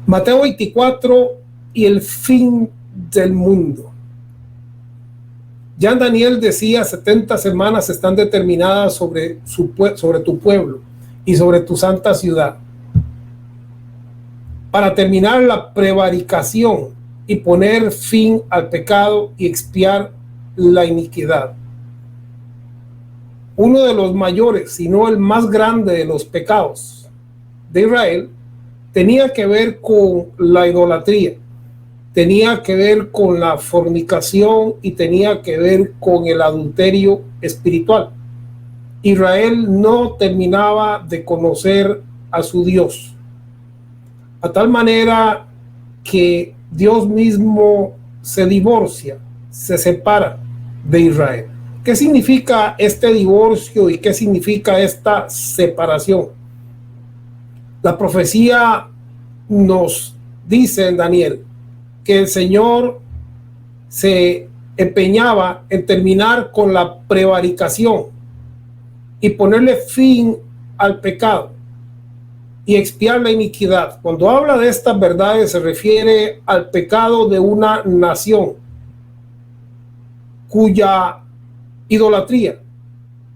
Mateo 24 y el fin del mundo. Ya Daniel decía, 70 semanas están determinadas sobre tu pueblo y sobre tu santa ciudad, para terminar la prevaricación y poner fin al pecado y expiar la iniquidad. Uno de los mayores, si no el más grande de los pecados de Israel, tenía que ver con la idolatría, tenía que ver con la fornicación y tenía que ver con el adulterio espiritual. Israel no terminaba de conocer a su Dios, a tal manera que Dios mismo se divorcia, se separa de Israel. ¿Qué significa este divorcio y qué significa esta separación? La profecía nos dice en Daniel que el Señor se empeñaba en terminar con la prevaricación y ponerle fin al pecado y expiar la iniquidad. Cuando habla de estas verdades se refiere al pecado de una nación cuya idolatría,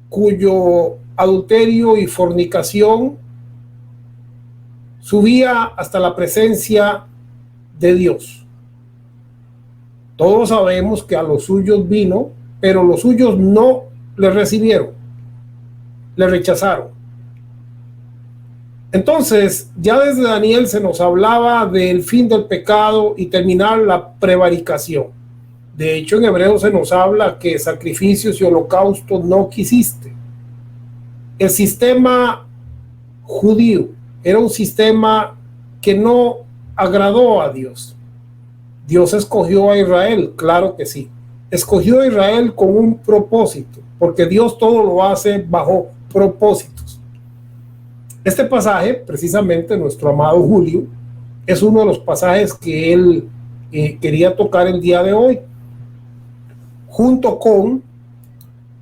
cuyo adulterio y fornicación subía hasta la presencia de Dios. Todos sabemos que a los suyos vino, pero los suyos no le recibieron, le rechazaron. Entonces, ya desde Daniel se nos hablaba del fin del pecado y terminar la prevaricación. De hecho, en Hebreos se nos habla que sacrificios y holocaustos no quisiste. El sistema judío era un sistema que no agradó a Dios. Dios escogió a Israel, claro que sí. Escogió a Israel con un propósito, porque Dios todo lo hace bajo propósitos. Este pasaje, precisamente, nuestro amado Julio, es uno de los pasajes que él quería tocar el día de hoy. Junto con,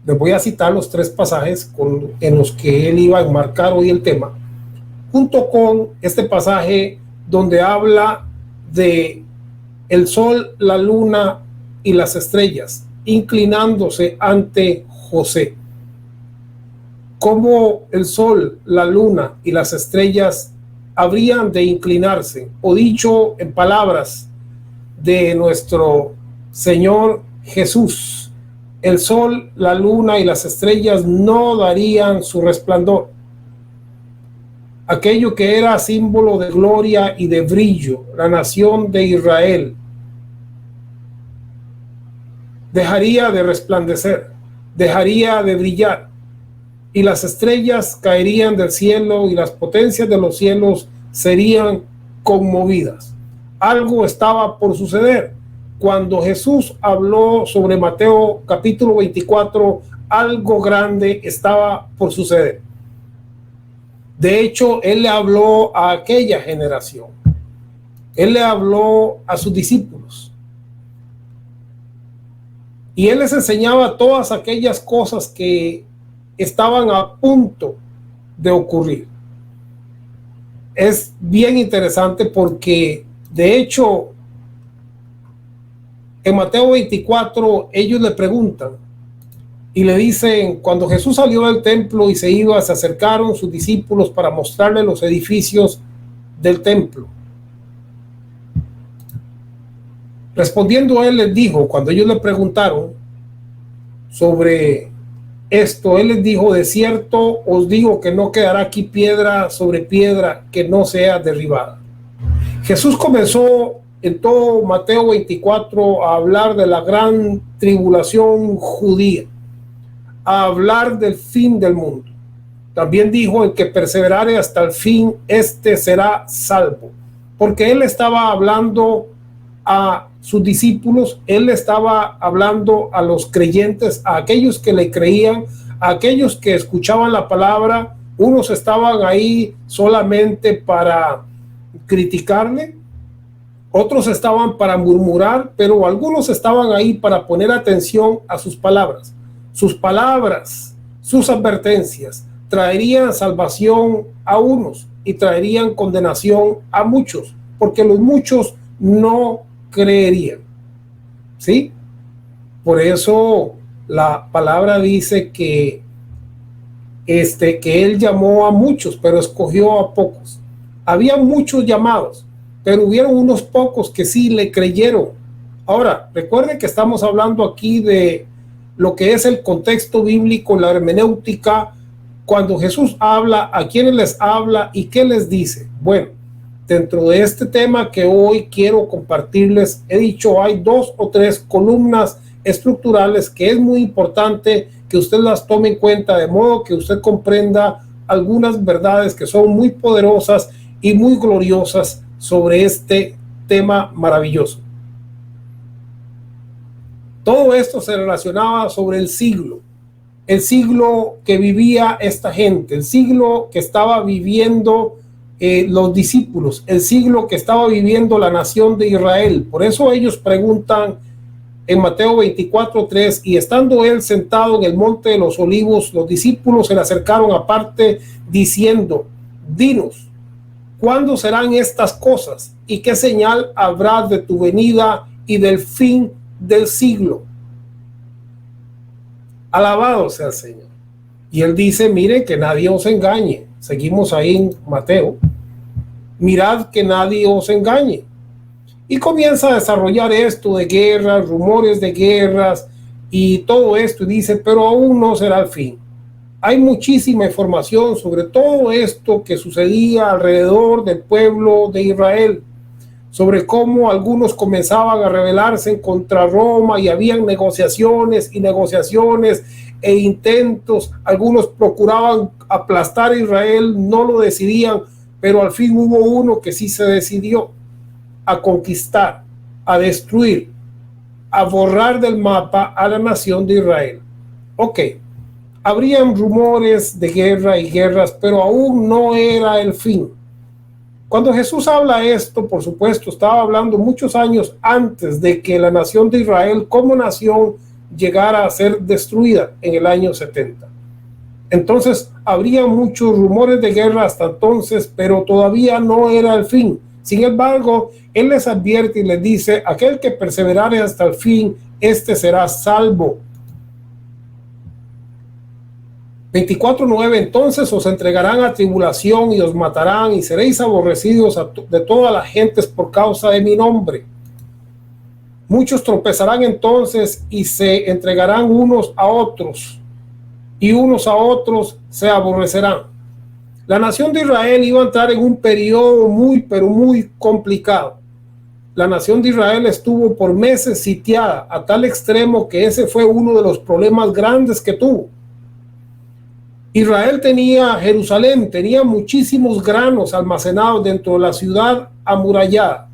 les voy a citar los tres pasajes en los que él iba a enmarcar hoy el tema, junto con este pasaje donde habla de el sol, la luna y las estrellas inclinándose ante José. Cómo el sol, la luna y las estrellas habrían de inclinarse, o dicho en palabras de nuestro Señor Jesús, el sol, la luna y las estrellas no darían su resplandor. Aquello que era símbolo de gloria y de brillo, la nación de Israel, dejaría de resplandecer, dejaría de brillar, y las estrellas caerían del cielo y las potencias de los cielos serían conmovidas. Algo estaba por suceder. Cuando Jesús habló sobre Mateo capítulo 24, algo grande estaba por suceder. De hecho, él le habló a aquella generación. Él le habló a sus discípulos. Y él les enseñaba todas aquellas cosas que estaban a punto de ocurrir. Es bien interesante porque, de hecho, en Mateo 24, ellos le preguntan y le dicen, cuando Jesús salió del templo y se iba, se acercaron sus discípulos para mostrarle los edificios del templo. Respondiendo él les dijo, cuando ellos le preguntaron sobre esto, él les dijo, de cierto os digo que no quedará aquí piedra sobre piedra que no sea derribada. Jesús comenzó en todo Mateo 24 a hablar de la gran tribulación judía, a hablar del fin del mundo. También dijo, el que perseverare hasta el fin, este será salvo. Porque él estaba hablando a sus discípulos, él estaba hablando a los creyentes, a aquellos que le creían, a aquellos que escuchaban la palabra. Unos estaban ahí solamente para criticarle, otros estaban para murmurar, pero algunos estaban ahí para poner atención a sus palabras. Sus palabras, sus advertencias traerían salvación a unos y traerían condenación a muchos, porque los muchos no creerían. ¿Sí? Por eso la palabra dice que él llamó a muchos, pero escogió a pocos. Había muchos llamados, pero hubieron unos pocos que sí le creyeron. Ahora, recuerden que estamos hablando aquí de lo que es el contexto bíblico, la hermenéutica, cuando Jesús habla, a quiénes les habla y qué les dice. Bueno, dentro de este tema que hoy quiero compartirles, he dicho, hay 2 o 3 columnas estructurales que es muy importante que usted las tome en cuenta, de modo que usted comprenda algunas verdades que son muy poderosas y muy gloriosas sobre este tema maravilloso. Todo esto se relacionaba sobre el siglo que vivía esta gente, el siglo que estaba viviendo los discípulos, el siglo que estaba viviendo la nación de Israel. Por eso ellos preguntan en Mateo 24:3, y estando él sentado en el monte de los olivos, los discípulos se le acercaron aparte diciendo, dinos, ¿cuándo serán estas cosas? ¿Y qué señal habrá de tu venida y del fin del siglo? Alabado sea el Señor. Y él dice, miren que nadie os engañe. Seguimos ahí en Mateo. Mirad que nadie os engañe. Y comienza a desarrollar esto de guerras, rumores de guerras y todo esto. Y dice, pero aún no será el fin. Hay muchísima información sobre todo esto que sucedía alrededor del pueblo de Israel, sobre cómo algunos comenzaban a rebelarse contra Roma y habían negociaciones e intentos. Algunos procuraban aplastar a Israel, no lo decidían, pero al fin hubo uno que sí se decidió a conquistar, a destruir, a borrar del mapa a la nación de Israel. Ok, habrían rumores de guerra y guerras, pero aún no era el fin. Cuando Jesús habla esto, por supuesto, estaba hablando muchos años antes de que la nación de Israel como nación llegara a ser destruida en el año 70. Entonces, habría muchos rumores de guerra hasta entonces, pero todavía no era el fin. Sin embargo, él les advierte y les dice, aquel que perseverare hasta el fin, este será salvo. 24:9, entonces os entregarán a tribulación y os matarán y seréis aborrecidos de todas las gentes por causa de mi nombre. Muchos tropezarán entonces y se entregarán unos a otros y unos a otros se aborrecerán. La nación de Israel iba a entrar en un periodo pero muy complicado. La nación de Israel estuvo por meses sitiada a tal extremo que ese fue uno de los problemas grandes que tuvo. Israel tenía Jerusalén, tenía muchísimos granos almacenados dentro de la ciudad amurallada,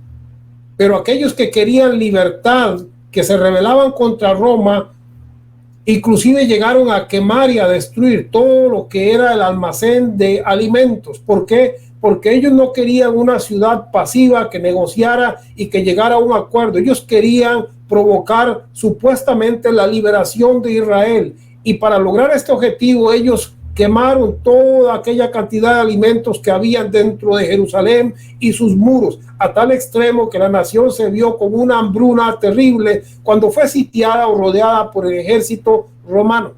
pero aquellos que querían libertad, que se rebelaban contra Roma, inclusive llegaron a quemar y a destruir todo lo que era el almacén de alimentos. ¿Por qué? Porque ellos no querían una ciudad pasiva que negociara y que llegara a un acuerdo. Ellos querían provocar supuestamente la liberación de Israel, y para lograr este objetivo ellos quemaron toda aquella cantidad de alimentos que habían dentro de Jerusalén y sus muros, a tal extremo que la nación se vio con una hambruna terrible cuando fue sitiada o rodeada por el ejército romano.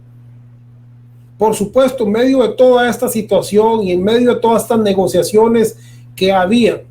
Por supuesto, en medio de toda esta situación y en medio de todas estas negociaciones que había,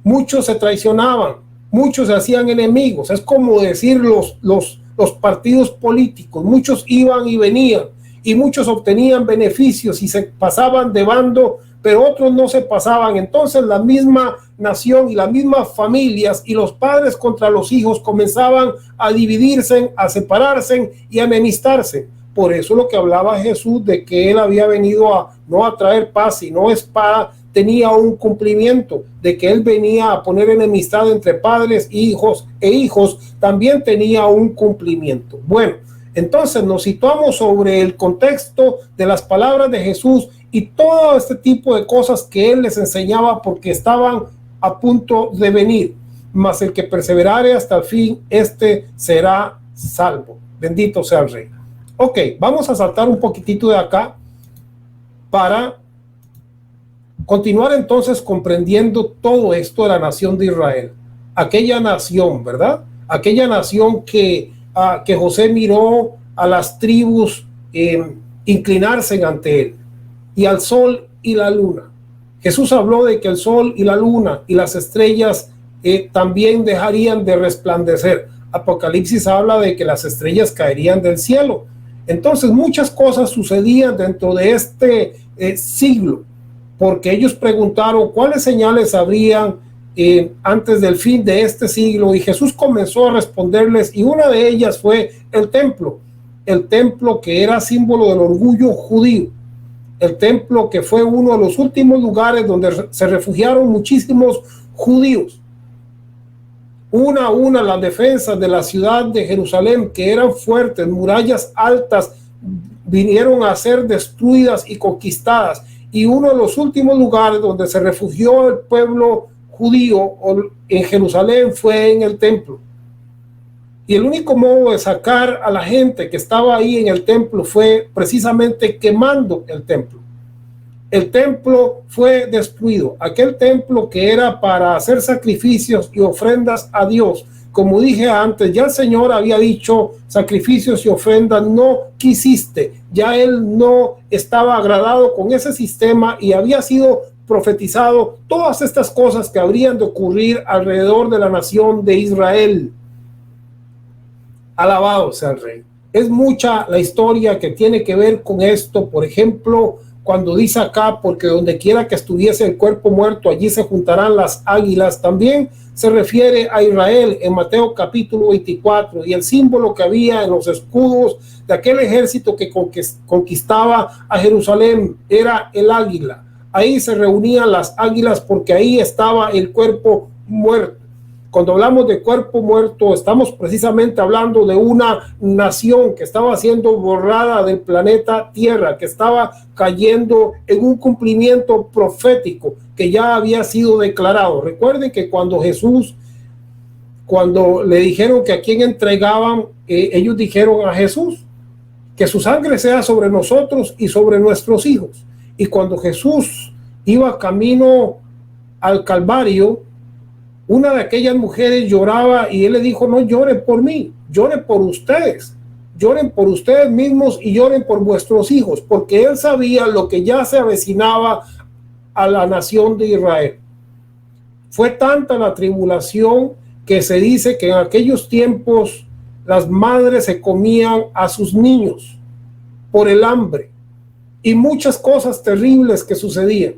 muchos se traicionaban, muchos se hacían enemigos. Es como decir los partidos políticos, muchos iban y venían, y muchos obtenían beneficios y se pasaban de bando, pero otros no se pasaban. Entonces la misma nación y las mismas familias y los padres contra los hijos comenzaban a dividirse, a separarse y a enemistarse. Por eso lo que hablaba Jesús de que él había venido no a traer paz sino espada, tenía un cumplimiento. De que él venía a poner enemistad entre padres, hijos e hijos, también tenía un cumplimiento. Bueno, entonces nos situamos sobre el contexto de las palabras de Jesús y todo este tipo de cosas que él les enseñaba, porque estaban a punto de venir. Mas el que perseverare hasta el fin, este será salvo. Bendito sea el Rey. Ok, vamos a saltar un poquitito de acá para Continuar entonces comprendiendo todo esto de la nación de Israel, aquella nación, ¿verdad? Aquella nación que José miró a las tribus inclinarse ante él, y al sol y la luna. Jesús habló de que el sol y la luna y las estrellas también dejarían de resplandecer. Apocalipsis habla de que las estrellas caerían del cielo. Entonces muchas cosas sucedían dentro de este siglo, porque ellos preguntaron cuáles señales habrían antes del fin de este siglo, y Jesús comenzó a responderles, y una de ellas fue el templo que era símbolo del orgullo judío, el templo que fue uno de los últimos lugares donde se refugiaron muchísimos judíos. Una a una las defensas de la ciudad de Jerusalén, que eran fuertes, murallas altas, vinieron a ser destruidas y conquistadas, y uno de los últimos lugares donde se refugió el pueblo judío en Jerusalén fue en el templo. Y el único modo de sacar a la gente que estaba ahí en el templo fue precisamente quemando el templo. El templo fue destruido. Aquel templo que era para hacer sacrificios y ofrendas a Dios. Como dije antes, ya el Señor había dicho, sacrificios y ofrendas no quisiste. Ya Él no estaba agradado con ese sistema, y había sido profetizado todas estas cosas que habrían de ocurrir alrededor de la nación de Israel. Alabado sea el Rey. Es mucha la historia que tiene que ver con esto. Por ejemplo, cuando dice acá, porque donde quiera que estuviese el cuerpo muerto, allí se juntarán las águilas, también se refiere a Israel en Mateo capítulo 24, y el símbolo que había en los escudos de aquel ejército que conquistaba a Jerusalén era el águila. Ahí se reunían las águilas porque ahí estaba el cuerpo muerto. Cuando hablamos de cuerpo muerto, estamos precisamente hablando de una nación que estaba siendo borrada del planeta Tierra, que estaba cayendo en un cumplimiento profético que ya había sido declarado. Recuerden que cuando le dijeron que a quién entregaban, ellos dijeron a Jesús, que su sangre sea sobre nosotros y sobre nuestros hijos. Y cuando Jesús iba camino al Calvario, una de aquellas mujeres lloraba, y él le dijo, no lloren por mí, lloren por ustedes mismos y lloren por vuestros hijos, porque él sabía lo que ya se avecinaba a la nación de Israel. Fue tanta la tribulación que se dice que en aquellos tiempos las madres se comían a sus niños por el hambre, y muchas cosas terribles que sucedían.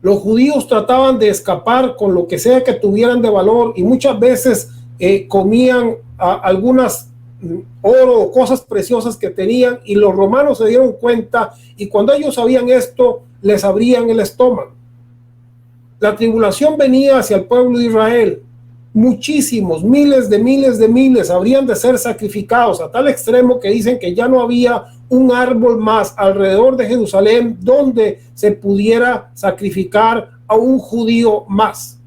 Los judíos trataban de escapar con lo que sea que tuvieran de valor, y muchas veces comían algunas oro o cosas preciosas que tenían, y los romanos se dieron cuenta, y cuando ellos sabían esto, les abrían el estómago. La tribulación venía hacia el pueblo de Israel. Muchísimos, miles habrían de ser sacrificados, a tal extremo que dicen que ya no había un árbol más alrededor de Jerusalén donde se pudiera sacrificar a un judío más.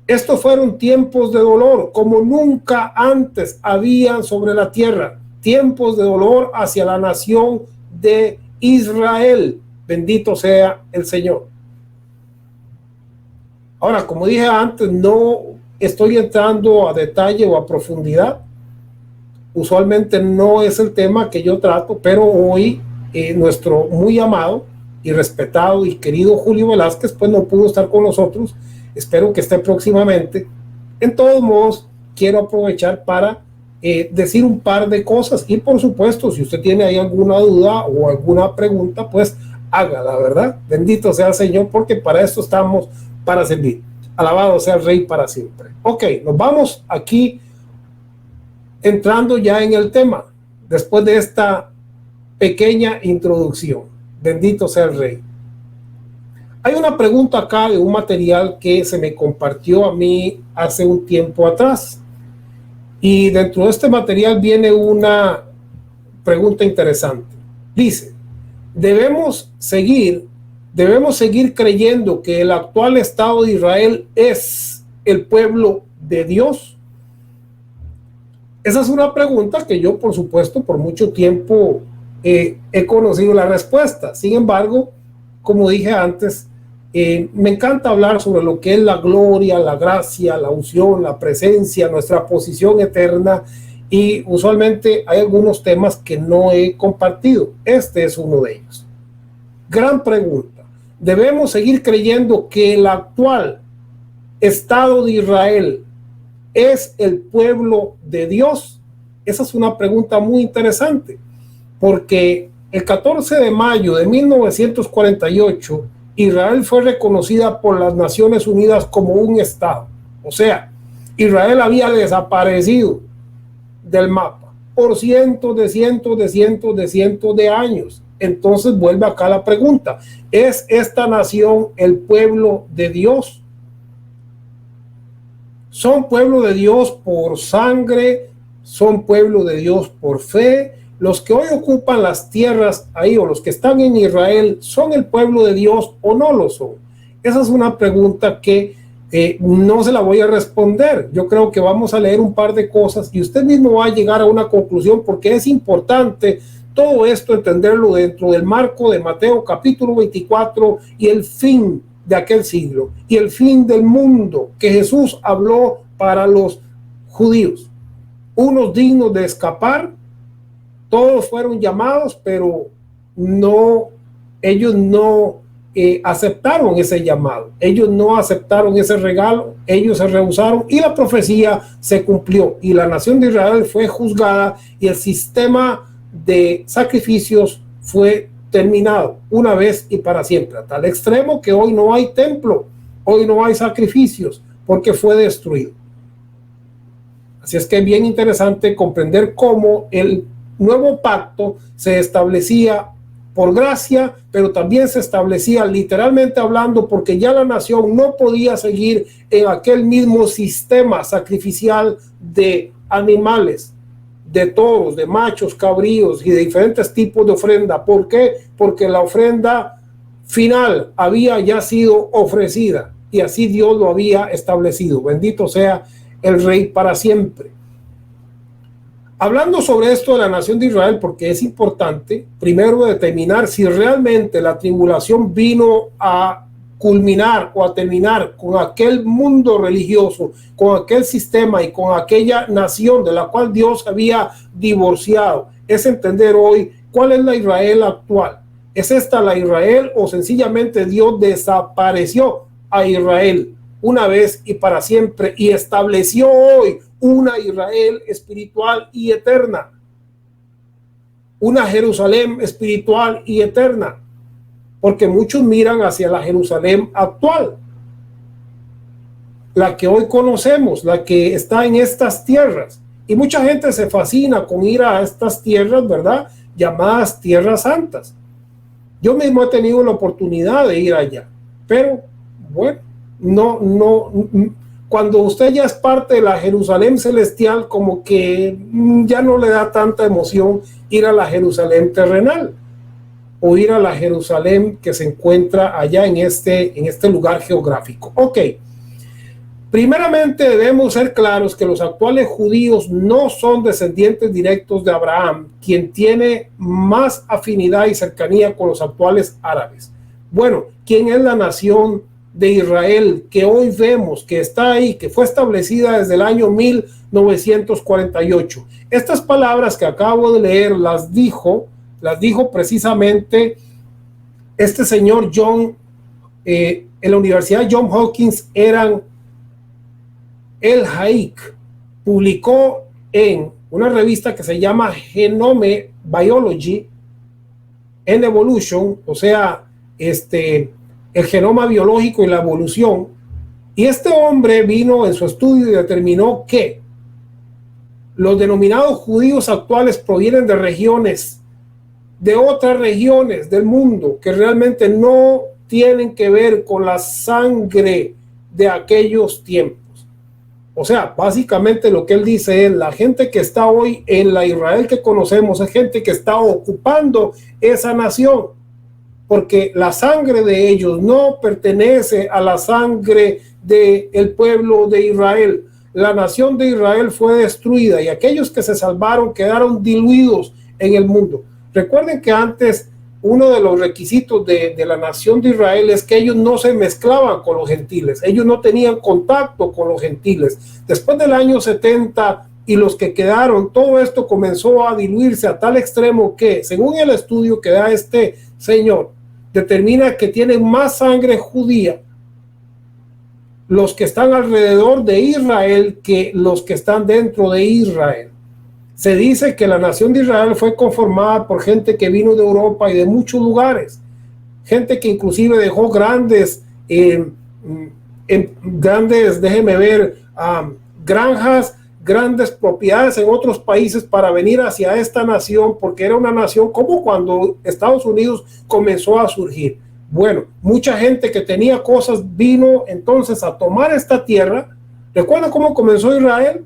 Estos fueron tiempos de dolor como nunca antes habían sobre la tierra, tiempos de dolor hacia la nación de Israel. Bendito sea el Señor. Ahora, como dije antes, no estoy entrando a detalle o a profundidad. Usualmente no es el tema que yo trato, pero hoy nuestro muy amado y respetado y querido Julio Velázquez pues no pudo estar con nosotros. Espero que esté próximamente. En todos modos, quiero aprovechar para decir un par de cosas, y por supuesto, si usted tiene ahí alguna duda o alguna pregunta, pues hágala, ¿verdad? Bendito sea el Señor, porque para esto estamos, para servir. Alabado sea el Rey para siempre. Ok, nos vamos aquí entrando ya en el tema, después de esta pequeña introducción. Bendito sea el Rey. Hay una pregunta acá de un material que se me compartió a mí hace un tiempo atrás, y dentro de este material viene una pregunta interesante. Dice, ¿debemos seguir creyendo que el actual Estado de Israel es el pueblo de Dios? Esa es una pregunta que yo, por supuesto, por mucho tiempo he conocido la respuesta. Sin embargo, como dije antes, me encanta hablar sobre lo que es la gloria, la gracia, la unción, la presencia, nuestra posición eterna, y usualmente hay algunos temas que no he compartido. Este es uno de ellos. Gran pregunta. ¿Debemos seguir creyendo que el actual Estado de Israel es el pueblo de Dios? Esa es una pregunta muy interesante, porque el 14 de mayo de 1948, Israel fue reconocida por las Naciones Unidas como un Estado. O sea, Israel había desaparecido del mapa por cientos de años. Entonces vuelve acá la pregunta: ¿es esta nación el pueblo de Dios? ¿Son pueblo de Dios por sangre? ¿Son pueblo de Dios por fe? Los que hoy ocupan las tierras ahí, o los que están en Israel, ¿son el pueblo de Dios o no lo son? Esa es una pregunta que no se la voy a responder. Yo creo que vamos a leer un par de cosas y usted mismo va a llegar a una conclusión, porque es importante todo esto entenderlo dentro del marco de Mateo capítulo 24 y el fin de aquel siglo y el fin del mundo que Jesús habló para los judíos. Unos dignos de escapar, todos fueron llamados, pero ellos no aceptaron ese llamado, ellos no aceptaron ese regalo, ellos se rehusaron y la profecía se cumplió y la nación de Israel fue juzgada y el sistema de sacrificios fue terminado una vez y para siempre, a tal extremo que hoy no hay templo, hoy no hay sacrificios, porque fue destruido. Así es que es bien interesante comprender cómo el nuevo pacto se establecía por gracia, pero también se establecía literalmente hablando porque ya la nación no podía seguir en aquel mismo sistema sacrificial de animales, de toros, de machos, cabríos y de diferentes tipos de ofrenda. ¿Por qué? Porque la ofrenda final había ya sido ofrecida y así Dios lo había establecido. Bendito sea el Rey para siempre. Hablando sobre esto de la nación de Israel, porque es importante primero determinar si realmente la tribulación vino a culminar o a terminar con aquel mundo religioso, con aquel sistema y con aquella nación de la cual Dios había divorciado. Es entender hoy cuál es la Israel actual. ¿Es esta la Israel o sencillamente Dios desapareció a Israel una vez y para siempre y estableció hoy una Israel espiritual y eterna, una Jerusalén espiritual y eterna? Porque muchos miran hacia la Jerusalén actual, la que hoy conocemos, la que está en estas tierras, y mucha gente se fascina con ir a estas tierras, ¿verdad?, llamadas tierras santas. Yo mismo he tenido la oportunidad de ir allá, pero bueno, cuando usted ya es parte de la Jerusalén celestial, como que ya no le da tanta emoción ir a la Jerusalén terrenal o ir a la Jerusalén que se encuentra allá en este lugar geográfico. Ok, primeramente debemos ser claros que los actuales judíos no son descendientes directos de Abraham, quien tiene más afinidad y cercanía con los actuales árabes. Bueno, ¿quién es la nación de Israel que hoy vemos que está ahí, que fue establecida desde el año 1948? Estas palabras que acabo de leer las dijo precisamente este señor John, en la Universidad John Hopkins, El Haik publicó en una revista que se llama Genome Biology and Evolution, o sea, el genoma biológico y la evolución. Y este hombre vino en su estudio y determinó que los denominados judíos actuales provienen de regiones, de otras regiones del mundo que realmente no tienen que ver con la sangre de aquellos tiempos. O sea, básicamente lo que él dice es: la gente que está hoy en la Israel que conocemos es gente que está ocupando esa nación, porque la sangre de ellos no pertenece a la sangre del pueblo de Israel. La nación de Israel fue destruida y aquellos que se salvaron quedaron diluidos en el mundo. Recuerden que antes uno de los requisitos de la nación de Israel es que ellos no se mezclaban con los gentiles, ellos no tenían contacto con los gentiles. Después del año 70 y los que quedaron, todo esto comenzó a diluirse a tal extremo que, según el estudio que da este señor, determina que tienen más sangre judía los que están alrededor de Israel que los que están dentro de Israel. Se dice que la nación de Israel fue conformada por gente que vino de Europa y de muchos lugares, gente que inclusive dejó grandes, déjeme ver, granjas, grandes propiedades en otros países para venir hacia esta nación, porque era una nación como cuando Estados Unidos comenzó a surgir. Bueno, mucha gente que tenía cosas vino entonces a tomar esta tierra. ¿Recuerdan cómo comenzó Israel?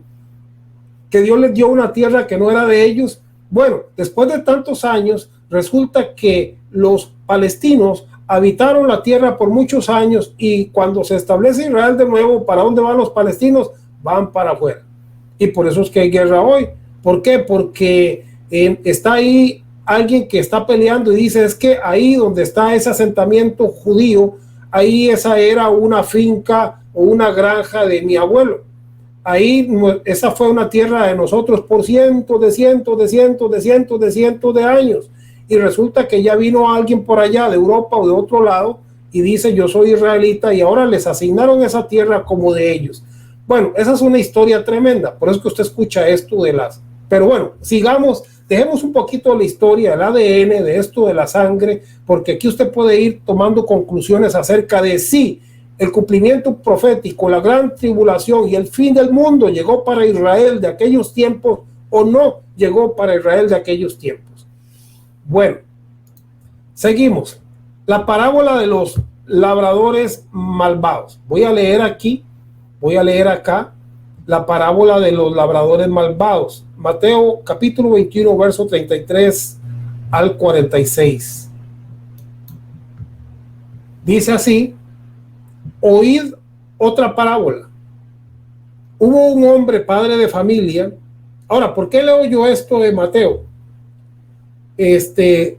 Que Dios les dio una tierra que no era de ellos. Bueno, después de tantos años, resulta que los palestinos habitaron la tierra por muchos años y cuando se establece Israel de nuevo, ¿para dónde van los palestinos? Van para afuera. Y por eso es que hay guerra hoy. ¿Por qué? Porque está ahí alguien que está peleando y dice, es que ahí donde está ese asentamiento judío, ahí esa era una finca o una granja de mi abuelo. Ahí esa fue una tierra de nosotros por cientos de años. Y resulta que ya vino alguien por allá de Europa o de otro lado y dice, yo soy israelita, y ahora les asignaron esa tierra como de ellos. Bueno, esa es una historia tremenda, por eso que usted escucha esto de las... Pero bueno, sigamos, dejemos un poquito la historia del ADN, de esto de la sangre, porque aquí usted puede ir tomando conclusiones acerca de si el cumplimiento profético, la gran tribulación y el fin del mundo llegó para Israel de aquellos tiempos o no llegó para Israel de aquellos tiempos. Bueno, seguimos. La parábola de los labradores malvados. Voy a leer acá la parábola de los labradores malvados. Mateo capítulo 21, verso 33 al 46. Dice así: oíd otra parábola. Hubo un hombre, padre de familia. Ahora, ¿por qué leo yo esto de Mateo?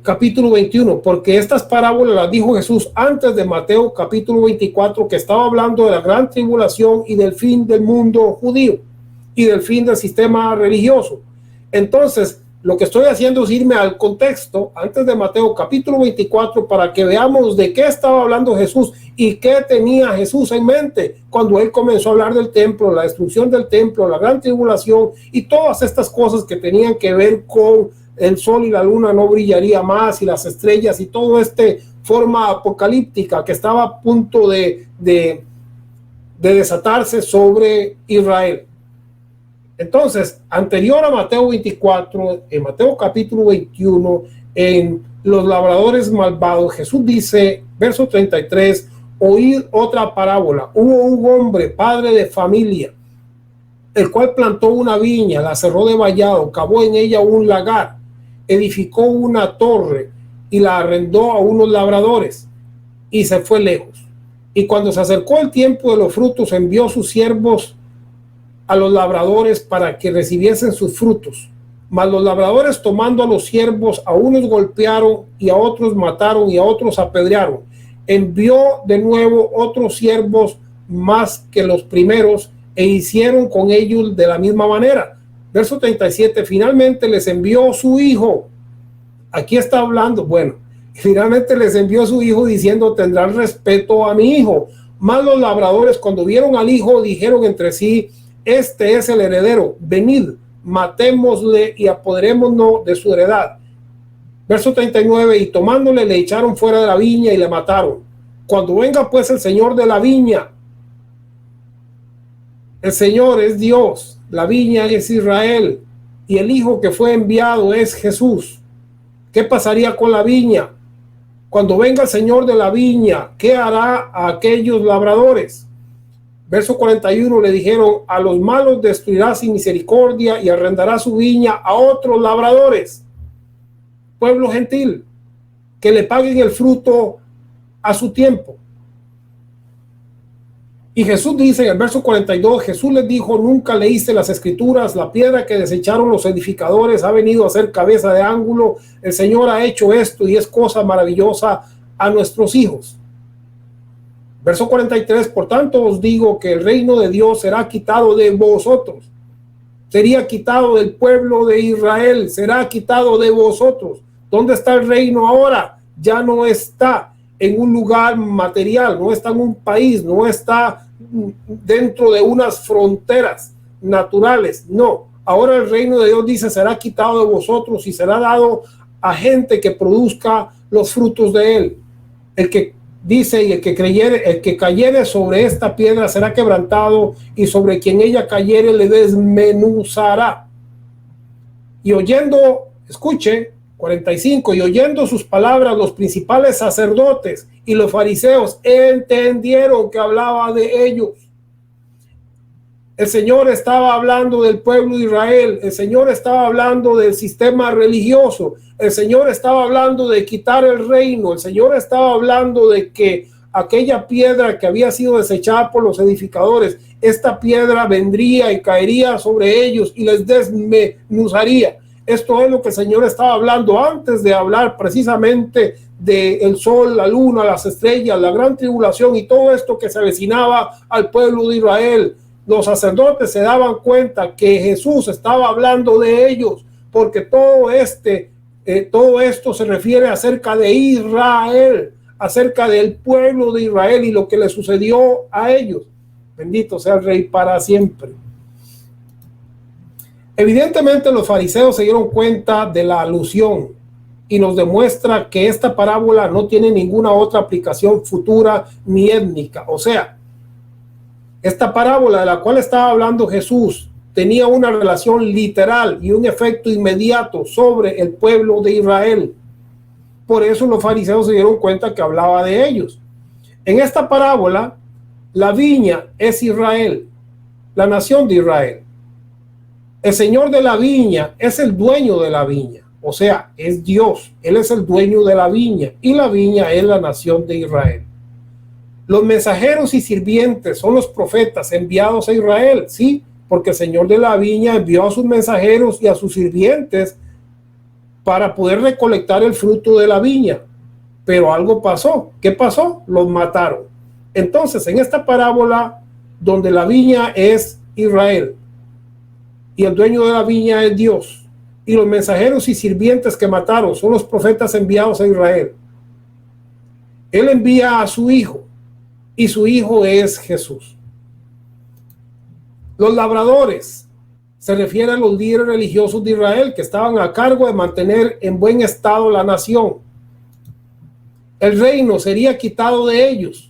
Capítulo 21, porque estas parábolas las dijo Jesús antes de Mateo capítulo 24, que estaba hablando de la gran tribulación y del fin del mundo judío y del fin del sistema religioso. Entonces, lo que estoy haciendo es irme al contexto antes de Mateo capítulo 24 para que veamos de qué estaba hablando Jesús y qué tenía Jesús en mente cuando él comenzó a hablar del templo, la destrucción del templo, la gran tribulación y todas estas cosas que tenían que ver con el sol y la luna no brillaría más y las estrellas y todo forma apocalíptica que estaba a punto de desatarse sobre Israel. Entonces, anterior a Mateo 24, en Mateo capítulo 21, en los labradores malvados, Jesús dice, verso 33, oíd otra parábola. Hubo un hombre, padre de familia, el cual plantó una viña, la cerró de vallado, cavó en ella un lagar, edificó una torre y la arrendó a unos labradores y se fue lejos. Y cuando se acercó el tiempo de los frutos, envió sus siervos a los labradores para que recibiesen sus frutos. Mas los labradores, tomando a los siervos, a unos golpearon y a otros mataron y a otros apedrearon. Envió de nuevo otros siervos más que los primeros e hicieron con ellos de la misma manera. Verso 37, finalmente les envió su hijo. Aquí está hablando, bueno, finalmente les envió su hijo diciendo, tendrán respeto a mi hijo. Mas los labradores, cuando vieron al hijo, dijeron entre sí, este es el heredero, venid, matémosle y apoderémonos de su heredad. Verso 39, y tomándole le echaron fuera de la viña y le mataron. Cuando venga pues el Señor de la viña, el Señor es Dios, la viña es Israel y el hijo que fue enviado es Jesús. ¿Qué pasaría con la viña? Cuando venga el Señor de la viña, ¿qué hará a aquellos labradores? Verso 41, le dijeron, a los malos destruirá sin misericordia y arrendará su viña a otros labradores. Pueblo gentil, que le paguen el fruto a su tiempo. Y Jesús dice en el verso 42, Jesús les dijo: nunca leíste las escrituras, la piedra que desecharon los edificadores ha venido a ser cabeza de ángulo. El Señor ha hecho esto y es cosa maravillosa a nuestros hijos. Verso 43, por tanto os digo que el reino de Dios será quitado de vosotros. Sería quitado del pueblo de Israel, será quitado de vosotros. ¿Dónde está el reino ahora? Ya no está en un lugar material, no está en un país, no está dentro de unas fronteras naturales. No, ahora el reino de Dios, dice, será quitado de vosotros y será dado a gente que produzca los frutos de él. El que dice, y el que cayere sobre esta piedra será quebrantado, y sobre quien ella cayere le desmenuzará. Y oyendo, escuche, 45, y oyendo sus palabras, los principales sacerdotes y los fariseos entendieron que hablaba de ellos. El Señor estaba hablando del pueblo de Israel, el Señor estaba hablando del sistema religioso, el Señor estaba hablando de quitar el reino, el Señor estaba hablando de que aquella piedra que había sido desechada por los edificadores, esta piedra vendría y caería sobre ellos y les desmenuzaría. Esto es lo que el Señor estaba hablando antes de hablar precisamente del sol, la luna, las estrellas, la gran tribulación y todo esto que se avecinaba al pueblo de Israel. Los sacerdotes se daban cuenta que Jesús estaba hablando de ellos, porque todo esto se refiere acerca de Israel, acerca del pueblo de Israel y lo que le sucedió a ellos. Bendito sea el Rey para siempre. Evidentemente los fariseos se dieron cuenta de la alusión y nos demuestra que esta parábola no tiene ninguna otra aplicación futura ni étnica. O sea, esta parábola de la cual estaba hablando Jesús tenía una relación literal y un efecto inmediato sobre el pueblo de Israel. Por eso los fariseos se dieron cuenta que hablaba de ellos. En esta parábola, la viña es Israel, la nación de Israel. El señor de la viña es el dueño de la viña, o sea, es Dios. Él es el dueño de la viña y la viña es la nación de Israel. Los mensajeros y sirvientes son los profetas enviados a Israel, sí, porque el señor de la viña envió a sus mensajeros y a sus sirvientes para poder recolectar el fruto de la viña. Pero algo pasó. ¿Qué pasó? Los mataron. Entonces, en esta parábola donde la viña es Israel y el dueño de la viña es Dios, y los mensajeros y sirvientes que mataron son los profetas enviados a Israel, él envía a su hijo, y su hijo es Jesús. Los labradores se refieren a los líderes religiosos de Israel que estaban a cargo de mantener en buen estado la nación. El reino sería quitado de ellos.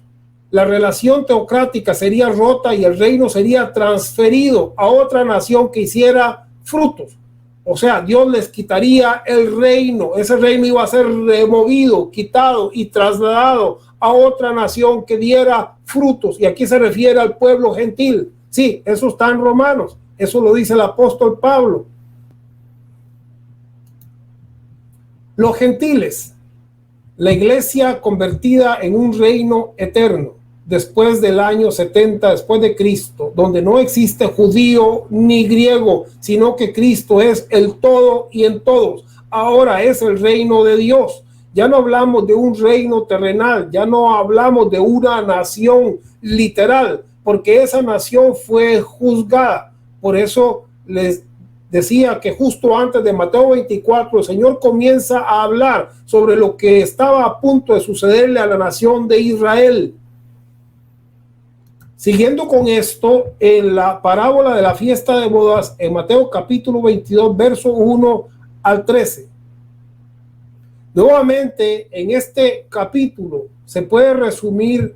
La relación teocrática sería rota y el reino sería transferido a otra nación que hiciera frutos. O sea, Dios les quitaría el reino. Ese reino iba a ser removido, quitado y trasladado a otra nación que diera frutos. Y aquí se refiere al pueblo gentil. Sí, eso está en Romanos. Eso lo dice el apóstol Pablo. Los gentiles, la iglesia convertida en un reino eterno después del año 70 después de Cristo, donde no existe judío ni griego, sino que Cristo es el todo y en todos. Ahora es el reino de Dios. Ya no hablamos de un reino terrenal, ya no hablamos de una nación literal, porque esa nación fue juzgada. Por eso les decía que justo antes de Mateo 24, el Señor comienza a hablar sobre lo que estaba a punto de sucederle a la nación de Israel. Siguiendo con esto, en la parábola de la fiesta de bodas, en Mateo capítulo 22, verso 1 al 13. Nuevamente, en este capítulo se puede resumir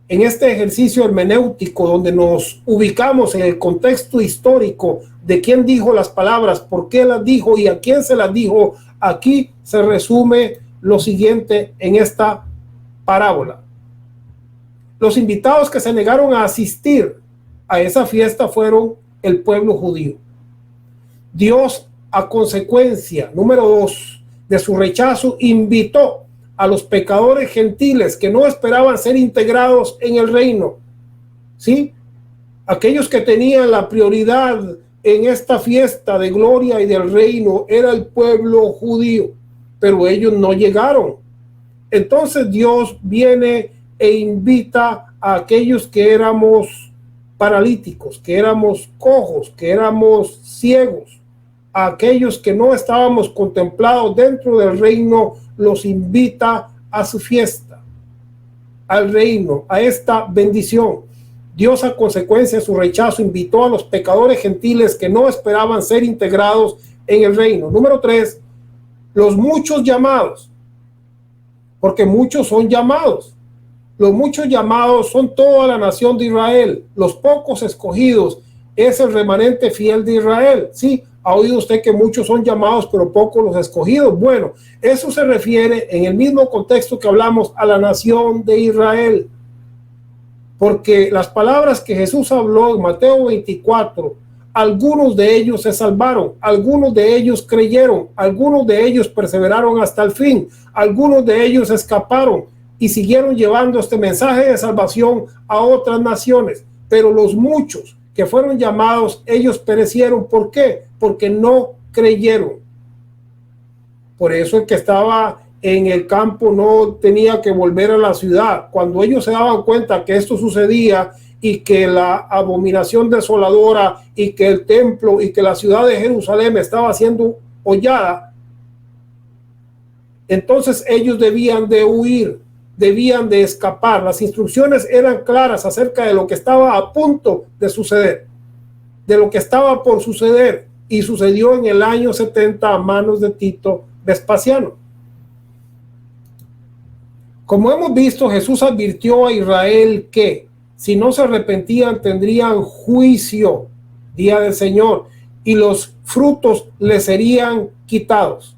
en este ejercicio hermenéutico donde nos ubicamos en el contexto histórico de quién dijo las palabras, por qué las dijo y a quién se las dijo. Aquí se resume lo siguiente en esta parábola. Los invitados que se negaron a asistir a esa fiesta fueron el pueblo judío. Dios, a consecuencia, número 2, de su rechazo, invitó a los pecadores gentiles que no esperaban ser integrados en el reino, ¿sí? Aquellos que tenían la prioridad en esta fiesta de gloria y del reino era el pueblo judío, pero ellos no llegaron. Entonces Dios viene e invita a aquellos que éramos paralíticos, que éramos cojos, que éramos ciegos, a aquellos que no estábamos contemplados dentro del reino, los invita a su fiesta, al reino, a esta bendición. Dios, a consecuencia de su rechazo, invitó a los pecadores gentiles que no esperaban ser integrados en el reino. Número 3, los muchos llamados, porque muchos son llamados. Los muchos llamados son toda la nación de Israel. Los pocos escogidos es el remanente fiel de Israel. Sí, ha oído usted que muchos son llamados, pero pocos los escogidos. Bueno, eso se refiere en el mismo contexto que hablamos a la nación de Israel. Porque las palabras que Jesús habló en Mateo 24, algunos de ellos se salvaron, algunos de ellos creyeron, algunos de ellos perseveraron hasta el fin, algunos de ellos escaparon y siguieron llevando este mensaje de salvación a otras naciones. Pero los muchos que fueron llamados, ellos perecieron. ¿Por qué? Porque no creyeron. Por eso el que estaba en el campo no tenía que volver a la ciudad. Cuando ellos se daban cuenta que esto sucedía y que la abominación desoladora y que el templo y que la ciudad de Jerusalén estaba siendo hollada, entonces ellos debían de huir, debían de escapar. Las instrucciones eran claras acerca de lo que estaba a punto de suceder, de lo que estaba por suceder, y sucedió en el año 70 a manos de Tito Vespasiano. Como hemos visto, Jesús advirtió a Israel que si no se arrepentían tendrían juicio, día del Señor, y los frutos les serían quitados.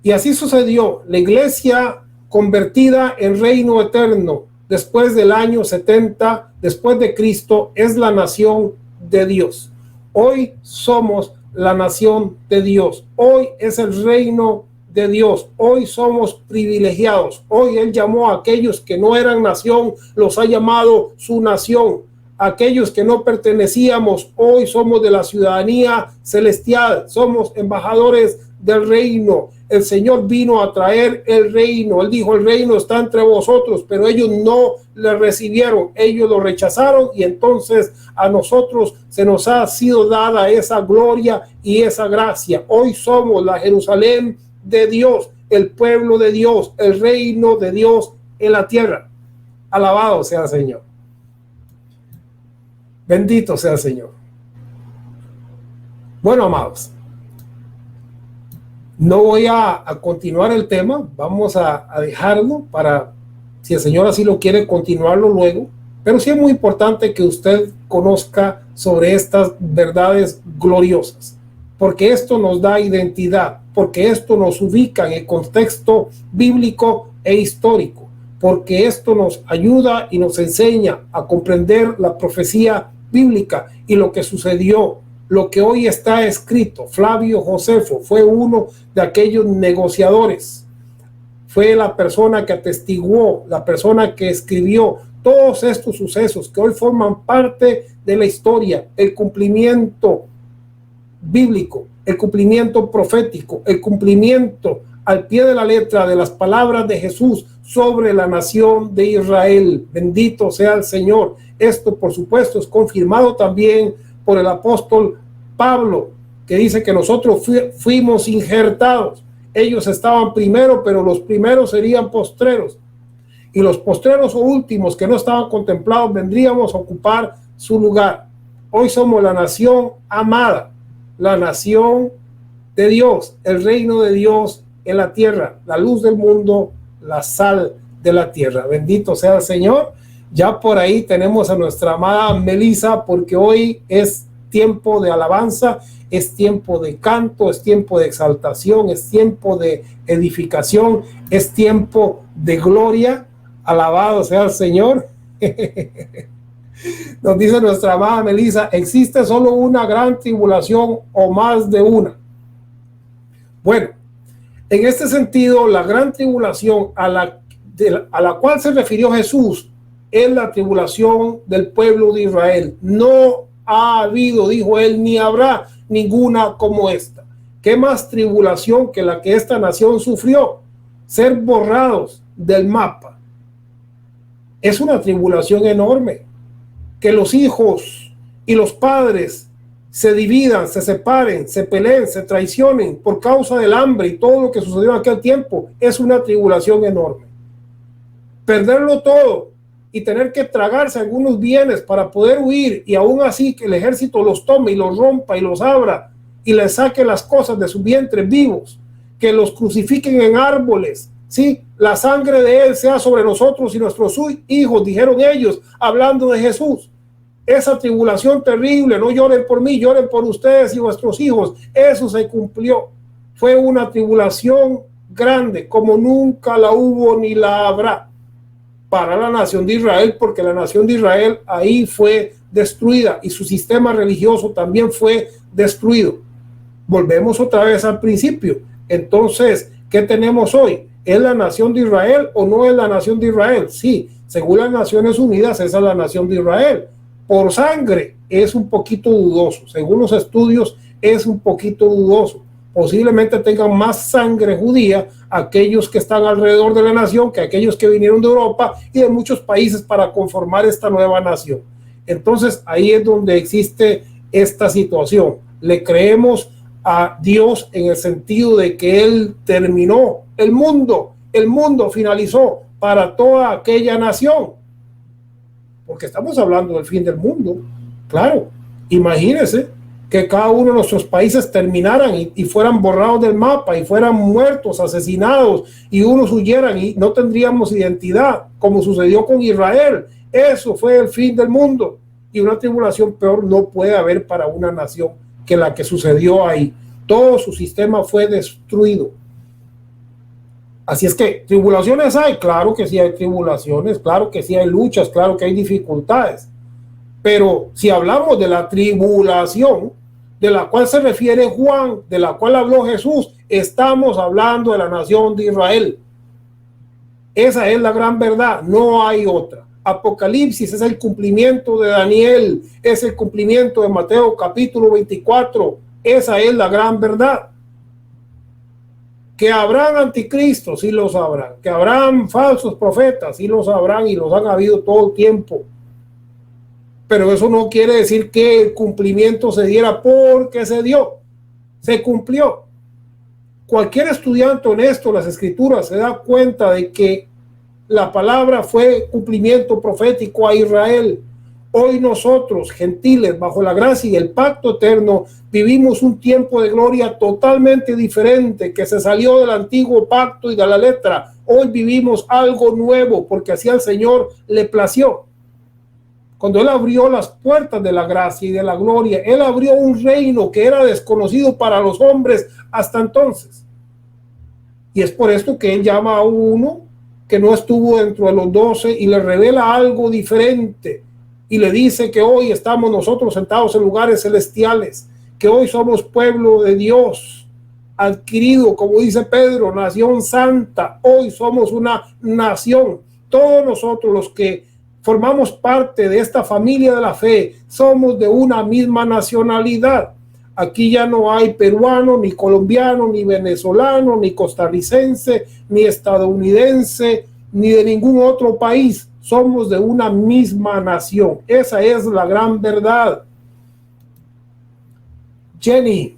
Y así sucedió. La iglesia convertida en reino eterno después del año 70, después de Cristo, es la nación de Dios. Hoy somos la nación de Dios. Hoy es el reino de Dios. Hoy somos privilegiados. Hoy Él llamó a aquellos que no eran nación, los ha llamado su nación. Aquellos que no pertenecíamos, hoy somos de la ciudadanía celestial. Somos embajadores del reino. El Señor vino a traer el reino. Él dijo: el reino está entre vosotros, pero ellos no le recibieron, ellos lo rechazaron, y entonces a nosotros se nos ha sido dada esa gloria y esa gracia. Hoy somos la Jerusalén de Dios, el pueblo de Dios, el reino de Dios en la tierra. Alabado sea el Señor. Bendito sea el Señor. Bueno, amados, no voy a continuar el tema. Vamos a dejarlo para, si el Señor así lo quiere, continuarlo luego. Pero sí es muy importante que usted conozca sobre estas verdades gloriosas, porque esto nos da identidad, porque esto nos ubica en el contexto bíblico e histórico, porque esto nos ayuda y nos enseña a comprender la profecía bíblica y lo que sucedió, lo que hoy está escrito. Flavio Josefo fue uno de aquellos negociadores, fue la persona que atestiguó, la persona que escribió todos estos sucesos que hoy forman parte de la historia, el cumplimiento bíblico, el cumplimiento profético, el cumplimiento al pie de la letra de las palabras de Jesús sobre la nación de Israel. Bendito sea el Señor. Esto, por supuesto, es confirmado también por el apóstol Pablo, que dice que nosotros fuimos injertados. Ellos estaban primero, pero los primeros serían postreros, y los postreros o últimos que no estaban contemplados vendríamos a ocupar su lugar. Hoy somos la nación amada, la nación de Dios, el reino de Dios en la tierra, la luz del mundo, la sal de la tierra. Bendito sea el Señor. Ya por ahí tenemos a nuestra amada Melissa, porque hoy es tiempo de alabanza, es tiempo de canto, es tiempo de exaltación, es tiempo de edificación, es tiempo de gloria. Alabado sea el Señor. Nos dice nuestra amada Melissa: ¿existe solo una gran tribulación o más de una? Bueno, en este sentido, la gran tribulación a la cual se refirió Jesús es la tribulación del pueblo de Israel. No ha habido, dijo él, ni habrá ninguna como esta. ¿Qué más tribulación que la que esta nación sufrió? Ser borrados del mapa. Es una tribulación enorme. Que los hijos y los padres se dividan, se separen, se peleen, se traicionen por causa del hambre y todo lo que sucedió en aquel tiempo, es una tribulación enorme. Perderlo todo y tener que tragarse algunos bienes para poder huir, y aún así que el ejército los tome y los rompa y los abra y les saque las cosas de su vientre vivos, que los crucifiquen en árboles, ¿sí? La sangre de él sea sobre nosotros y nuestros hijos, dijeron ellos, hablando de Jesús. Esa tribulación terrible, no lloren por mí, lloren por ustedes y vuestros hijos. Eso se cumplió. Fue una tribulación grande, como nunca la hubo ni la habrá para la nación de Israel, porque la nación de Israel ahí fue destruida y su sistema religioso también fue destruido. Volvemos otra vez al principio. Entonces, ¿qué tenemos hoy? ¿Es la nación de Israel o no es la nación de Israel? Sí, según las Naciones Unidas, esa es la nación de Israel. Por sangre es un poquito dudoso. Según los estudios, es un poquito dudoso. Posiblemente tengan más sangre judía aquellos que están alrededor de la nación que aquellos que vinieron de Europa y de muchos países para conformar esta nueva nación. Entonces, ahí es donde existe esta situación. Le creemos a Dios en el sentido de que Él terminó el mundo finalizó para toda aquella nación, porque estamos hablando del fin del mundo. Claro, imagínense que cada uno de nuestros países terminaran y fueran borrados del mapa y fueran muertos, asesinados, y unos huyeran y no tendríamos identidad, como sucedió con Israel. Eso fue el fin del mundo, y una tribulación peor no puede haber para una nación que la que sucedió ahí. Todo su sistema fue destruido. Así es que tribulaciones hay, claro que sí hay tribulaciones, claro que sí hay luchas, claro que hay dificultades. Pero si hablamos de la tribulación de la cual se refiere Juan, de la cual habló Jesús, estamos hablando de la nación de Israel. Esa es la gran verdad, no hay otra. Apocalipsis es el cumplimiento de Daniel, es el cumplimiento de Mateo capítulo 24. Esa es la gran verdad. Que habrán anticristos, sí los habrán. Que habrán falsos profetas, sí los habrán, y los han habido todo el tiempo. Pero eso no quiere decir que el cumplimiento se diera porque se dio. Se cumplió. Cualquier estudiante honesto de las Escrituras se da cuenta de que la palabra fue cumplimiento profético a Israel. Hoy nosotros, gentiles, bajo la gracia y el pacto eterno, vivimos un tiempo de gloria totalmente diferente, que se salió del antiguo pacto y de la letra. Hoy vivimos algo nuevo, porque así al Señor le plació. Cuando Él abrió las puertas de la gracia y de la gloria, Él abrió un reino que era desconocido para los hombres hasta entonces. Y es por esto que Él llama a uno que no estuvo dentro de los 12 y le revela algo diferente. Y le dice que hoy estamos nosotros sentados en lugares celestiales, que hoy somos pueblo de Dios, adquirido, como dice Pedro, nación santa. Hoy somos una nación. Todos nosotros los que formamos parte de esta familia de la fe somos de una misma nacionalidad. Aquí ya no hay peruano, ni colombiano, ni venezolano, ni costarricense, ni estadounidense, ni de ningún otro país. Somos de una misma nación. Esa es la gran verdad. Jenny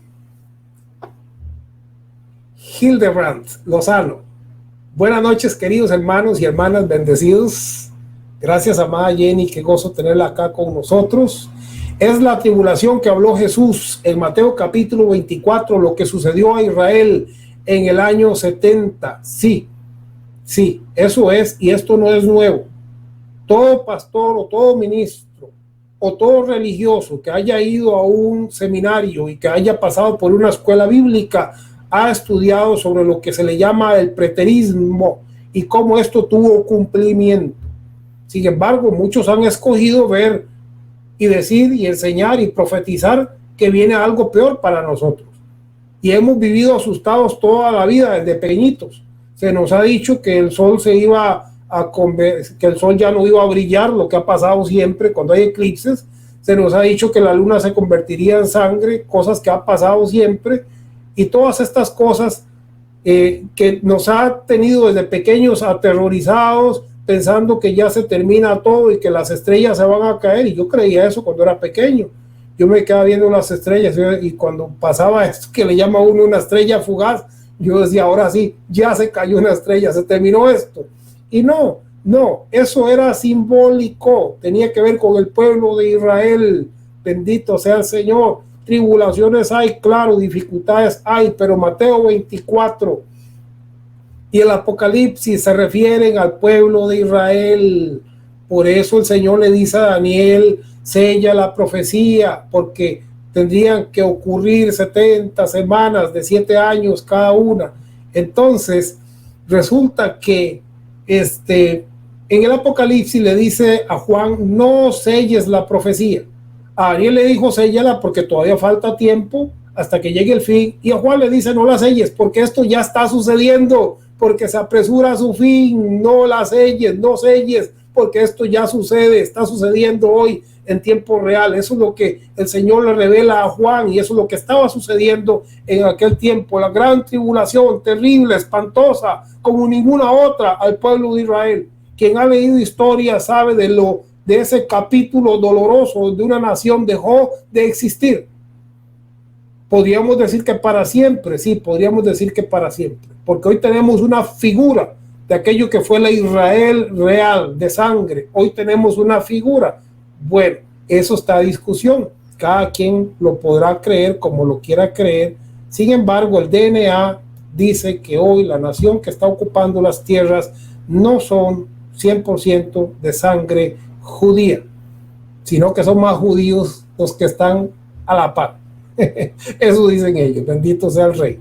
Hildebrand Lozano. Buenas noches, queridos hermanos y hermanas bendecidos. Gracias, amada Jenny, qué gozo tenerla acá con nosotros. Es la tribulación que habló Jesús en Mateo capítulo 24, lo que sucedió a Israel en el año 70. Sí, eso es, y esto no es nuevo. Todo pastor o todo ministro o todo religioso que haya ido a un seminario y que haya pasado por una escuela bíblica ha estudiado sobre lo que se le llama el preterismo y cómo esto tuvo cumplimiento. Sin embargo, muchos han escogido ver y decir y enseñar y profetizar que viene algo peor para nosotros. Y hemos vivido asustados toda la vida desde pequeñitos. Se nos ha dicho que el sol se iba que el sol ya no iba a brillar, lo que ha pasado siempre cuando hay eclipses. Se nos ha dicho que la luna se convertiría en sangre, cosas que ha pasado siempre, y todas estas cosas que nos ha tenido desde pequeños aterrorizados, pensando que ya se termina todo y que las estrellas se van a caer. Y yo creía eso cuando era pequeño. Yo me quedaba viendo las estrellas y cuando pasaba esto que le llama a uno una estrella fugaz, yo decía, ahora sí, ya se cayó una estrella, se terminó esto. Y no, eso era simbólico, tenía que ver con el pueblo de Israel. Bendito sea el Señor. Tribulaciones hay, claro, dificultades hay, pero Mateo 24 y el Apocalipsis se refieren al pueblo de Israel. Por eso el Señor le dice a Daniel, sella la profecía, porque tendrían que ocurrir 70 semanas de 7 años cada una. Entonces, resulta que en el Apocalipsis le dice a Juan, no selles la profecía. A Daniel le dijo, séllala porque todavía falta tiempo hasta que llegue el fin. Y a Juan le dice, no la selles porque esto ya está sucediendo, porque se apresura a su fin. No la selles, no selles, porque esto ya sucede, está sucediendo hoy en tiempo real. Eso es lo que el Señor le revela a Juan y eso es lo que estaba sucediendo en aquel tiempo. La gran tribulación terrible, espantosa, como ninguna otra al pueblo de Israel. Quien ha leído historia sabe de ese capítulo doloroso donde una nación dejó de existir. Podríamos decir que para siempre, sí, podríamos decir que para siempre, porque hoy tenemos una figura de aquello que fue la Israel real, de sangre. Hoy tenemos una figura. Bueno, eso está a discusión. Cada quien lo podrá creer como lo quiera creer. Sin embargo, el DNA dice que hoy la nación que está ocupando las tierras no son 100% de sangre judía, sino que son más judíos los que están a la par. Eso dicen ellos, bendito sea el Rey.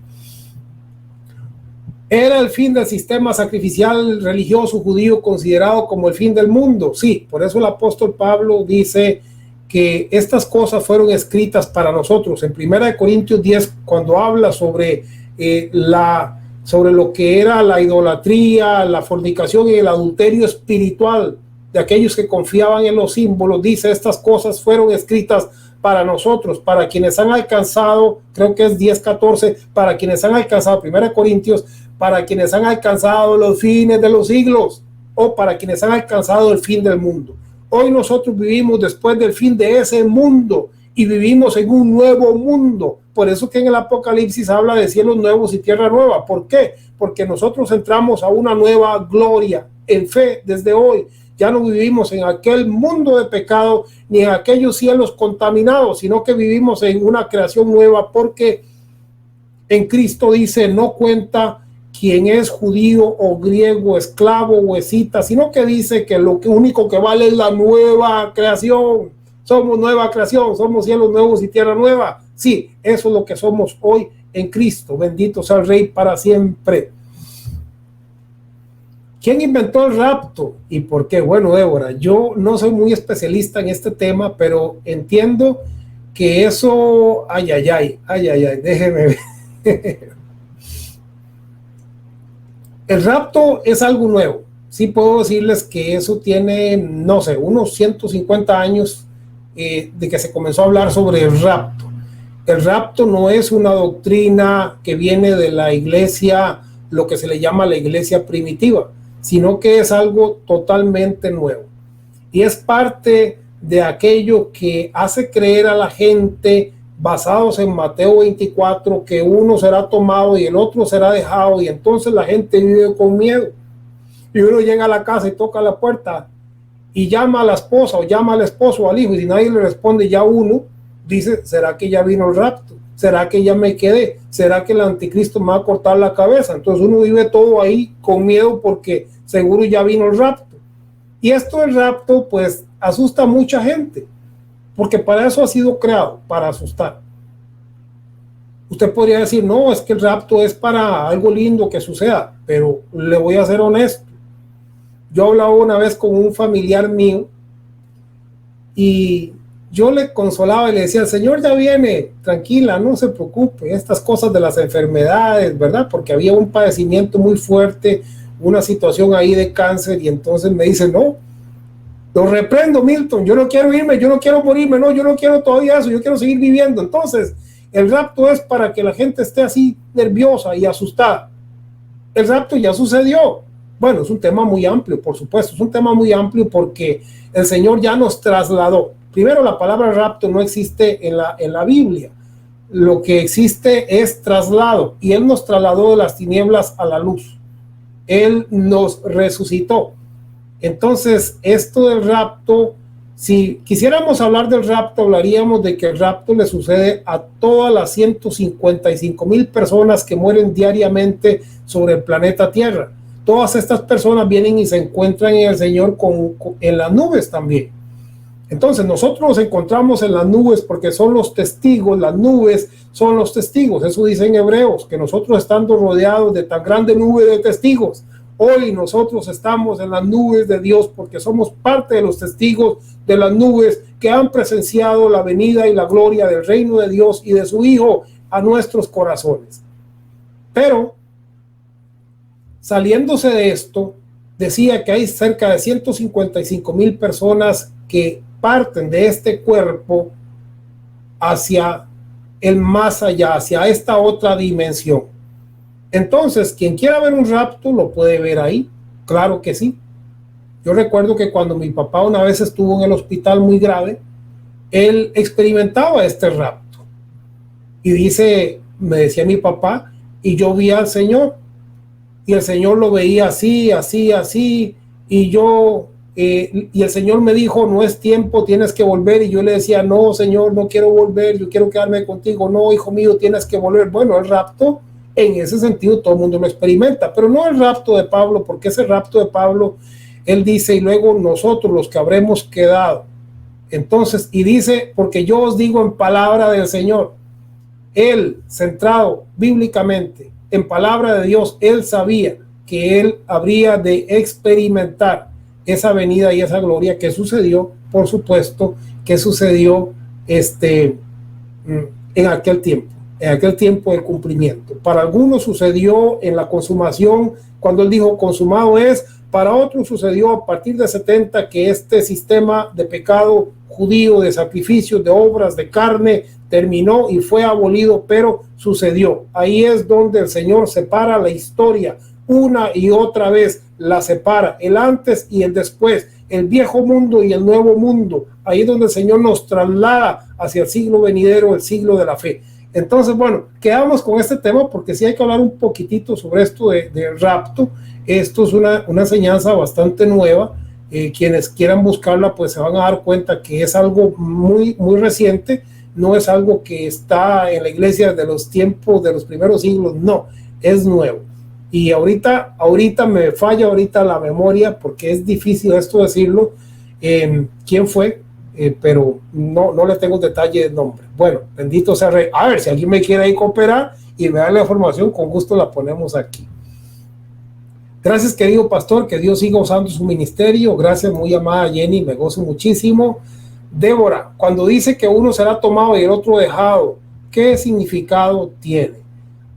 ¿Era el fin del sistema sacrificial religioso judío considerado como el fin del mundo? Sí, por eso el apóstol Pablo dice que estas cosas fueron escritas para nosotros. En 1 Corintios 10, cuando habla sobre lo que era la idolatría, la fornicación y el adulterio espiritual de aquellos que confiaban en los símbolos, dice, estas cosas fueron escritas para nosotros, para quienes han alcanzado, creo que es 10:14, para quienes han alcanzado, 1 Corintios, para quienes han alcanzado los fines de los siglos, o para quienes han alcanzado el fin del mundo. Hoy nosotros vivimos después del fin de ese mundo y vivimos en un nuevo mundo. Por eso que en el Apocalipsis habla de cielos nuevos y tierra nueva. ¿Por qué? Porque nosotros entramos a una nueva gloria en fe desde hoy. Ya no vivimos en aquel mundo de pecado ni en aquellos cielos contaminados, sino que vivimos en una creación nueva, porque en Cristo dice, no cuenta quién es judío o griego, esclavo o escita, sino que dice que lo único que vale es la nueva creación. Somos nueva creación, somos cielos nuevos y tierra nueva. Sí, eso es lo que somos hoy en Cristo. Bendito sea el Rey para siempre. ¿Quién inventó el rapto y por qué? Bueno, Débora, yo no soy muy especialista en este tema, pero entiendo que eso, déjeme ver. El rapto es algo nuevo. Sí puedo decirles que eso tiene, no sé, unos 150 años de que se comenzó a hablar sobre el rapto. El rapto no es una doctrina que viene de la iglesia, lo que se le llama la iglesia primitiva, sino que es algo totalmente nuevo. Y es parte de aquello que hace creer a la gente, basados en Mateo 24, que uno será tomado y el otro será dejado, y entonces la gente vive con miedo. Y uno llega a la casa y toca la puerta y llama a la esposa o llama al esposo o al hijo, y si nadie le responde, ya uno dice, ¿será que ya vino el rapto? ¿Será que ya me quedé? ¿Será que el anticristo me va a cortar la cabeza? Entonces uno vive todo ahí con miedo porque seguro ya vino el rapto. Y esto del rapto pues asusta a mucha gente, porque para eso ha sido creado, para asustar. Usted podría decir, no, es que el rapto es para algo lindo que suceda, pero le voy a ser honesto. Yo hablaba una vez con un familiar mío y yo le consolaba y le decía, el Señor ya viene, tranquila, no se preocupe, estas cosas de las enfermedades, ¿verdad? Porque había un padecimiento muy fuerte una situación ahí de cáncer, y entonces me dice, no, lo reprendo, Milton, yo no quiero irme, yo no quiero morirme, no, yo no quiero todavía eso, yo quiero seguir viviendo. Entonces, el rapto es para que la gente esté así nerviosa y asustada. El rapto ya sucedió. Bueno, es un tema muy amplio, por supuesto, es un tema muy amplio porque el Señor ya nos trasladó. Primero, la palabra rapto no existe en la Biblia. Lo que existe es traslado, y Él nos trasladó de las tinieblas a la luz. Él nos resucitó. Entonces, esto del rapto, si quisiéramos hablar del rapto, hablaríamos de que el rapto le sucede a todas las 155,000 personas que mueren diariamente sobre el planeta Tierra. Todas estas personas vienen y se encuentran en el Señor en las nubes también. Entonces nosotros nos encontramos en las nubes porque son los testigos, las nubes son los testigos. Eso dice en Hebreos, que nosotros, estando rodeados de tan grande nube de testigos, hoy nosotros estamos en las nubes de Dios porque somos parte de los testigos de las nubes que han presenciado la venida y la gloria del reino de Dios y de su Hijo a nuestros corazones. Pero saliéndose de esto, decía que hay cerca de 155,000 personas que parten de este cuerpo hacia el más allá, hacia esta otra dimensión. Entonces, quien quiera ver un rapto lo puede ver ahí, claro que sí. Yo recuerdo que cuando mi papá una vez estuvo en el hospital muy grave, él experimentaba este rapto. Y me decía mi papá, y yo vi al Señor, y el Señor lo veía así, así, así, y el Señor me dijo, no es tiempo, tienes que volver. Y yo le decía, no, Señor, no quiero volver, yo quiero quedarme contigo. No, hijo mío, tienes que volver. Bueno, el rapto, en ese sentido, todo el mundo lo experimenta, pero no el rapto de Pablo, porque ese rapto de Pablo, él dice, y luego nosotros los que habremos quedado. Entonces, y dice, porque yo os digo en palabra del Señor, él, centrado bíblicamente en palabra de Dios, él sabía que él habría de experimentar esa venida y esa gloria que sucedió, por supuesto, que sucedió en aquel tiempo de cumplimiento. Para algunos sucedió en la consumación, cuando él dijo consumado es. Para otros sucedió a partir de 70, que este sistema de pecado judío, de sacrificios, de obras, de carne, terminó y fue abolido, pero sucedió. Ahí es donde el Señor separa la historia una y otra vez, la separa, el antes y el después, el viejo mundo y el nuevo mundo. Ahí es donde el Señor nos traslada hacia el siglo venidero, el siglo de la fe. Entonces, bueno, quedamos con este tema porque sí hay que hablar un poquitito sobre esto del rapto. Esto es una enseñanza bastante nueva. Quienes quieran buscarla, pues se van a dar cuenta que es algo muy, muy reciente. No es algo que está en la iglesia de los tiempos de los primeros siglos, no, es nuevo. Y ahorita me falla la memoria porque es difícil esto decirlo, quién fue, pero no le tengo detalle de nombre. Bueno, bendito sea Rey. A ver, si alguien me quiere ahí cooperar y me da la información, con gusto la ponemos aquí. Gracias, querido pastor, que Dios siga usando su ministerio. Gracias, muy amada Jenny, me gozo muchísimo. Débora, cuando dice que uno será tomado y el otro dejado, ¿qué significado tiene?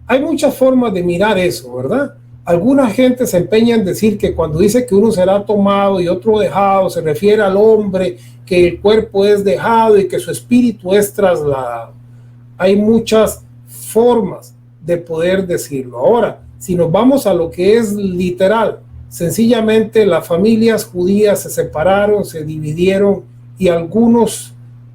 Hay muchas formas de mirar eso, ¿verdad? Alguna gente se empeña en decir que cuando dice que uno será tomado y otro dejado, se refiere al hombre, que el cuerpo es dejado y que su espíritu es trasladado. Hay muchas formas de poder decirlo. Ahora, si nos vamos a lo que es literal, sencillamente las familias judías se separaron, se dividieron y algunos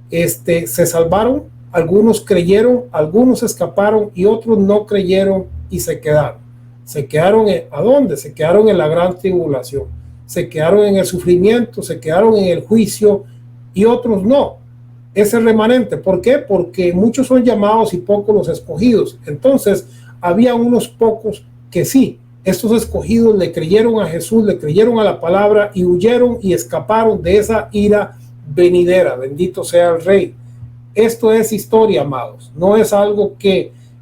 se salvaron, algunos creyeron, algunos escaparon y otros no creyeron y se quedaron. ¿Se quedaron ¿a dónde? Se quedaron en la gran tribulación, se quedaron en el sufrimiento, se quedaron en el juicio y otros no. Ese remanente, ¿por qué? Porque muchos son llamados y pocos los escogidos. Entonces, había unos pocos que sí, estos escogidos le creyeron a Jesús, le creyeron a la palabra y huyeron y escaparon de esa ira venidera. Bendito sea el Rey. Esto es historia, amados, no es algo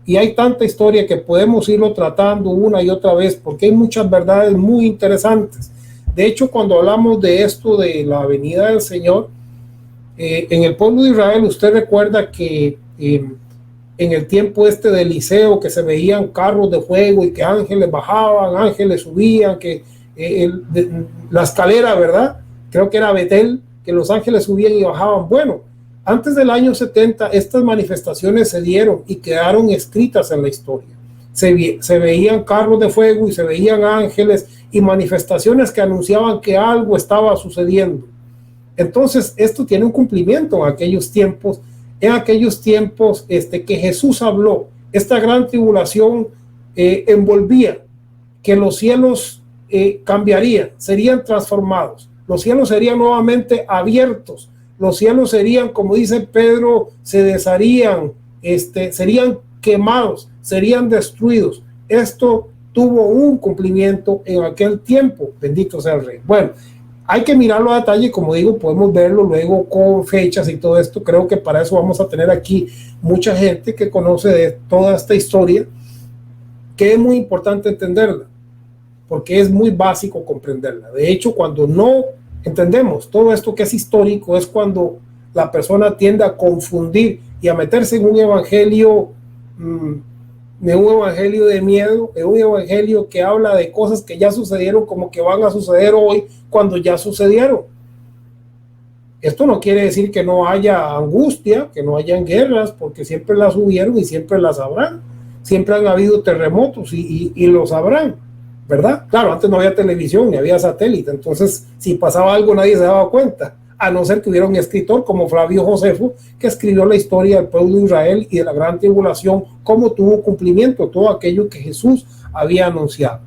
y hay tanta historia que podemos irlo tratando una y otra vez porque hay muchas verdades muy interesantes. De hecho, cuando hablamos de esto de la venida del Señor, en el pueblo de Israel, usted recuerda que en el tiempo de Eliseo, que se veían carros de fuego y que ángeles bajaban, ángeles subían, que la escalera, ¿verdad? Creo que era Betel, que los ángeles subían y bajaban. Bueno, antes del año 70 estas manifestaciones se dieron y quedaron escritas en la historia. Se veían carros de fuego y se veían ángeles y manifestaciones que anunciaban que algo estaba sucediendo. Entonces esto tiene un cumplimiento en aquellos tiempos que Jesús habló. Esta gran tribulación envolvía que los cielos cambiarían, serían transformados, los cielos serían nuevamente abiertos, los cielos serían, como dice Pedro, se desharían, serían quemados, serían destruidos. Esto tuvo un cumplimiento en aquel tiempo, bendito sea el Rey. Bueno, hay que mirarlo a detalle, como digo, podemos verlo luego con fechas y todo esto. Creo que para eso vamos a tener aquí mucha gente que conoce de toda esta historia, que es muy importante entenderla, porque es muy básico comprenderla. De hecho, cuando no entendemos todo esto que es histórico, es cuando la persona tiende a confundir y a meterse en un evangelio de miedo, en un evangelio que habla de cosas que ya sucedieron como que van a suceder hoy cuando ya sucedieron. Esto no quiere decir que no haya angustia, que no hayan guerras, porque siempre las hubieron y siempre las habrán. Siempre han habido terremotos y los habrán, ¿verdad? Claro, antes no había televisión ni había satélite, entonces si pasaba algo nadie se daba cuenta, a no ser que hubiera un escritor como Flavio Josefo, que escribió la historia del pueblo de Israel y de la gran tribulación, cómo tuvo cumplimiento todo aquello que Jesús había anunciado.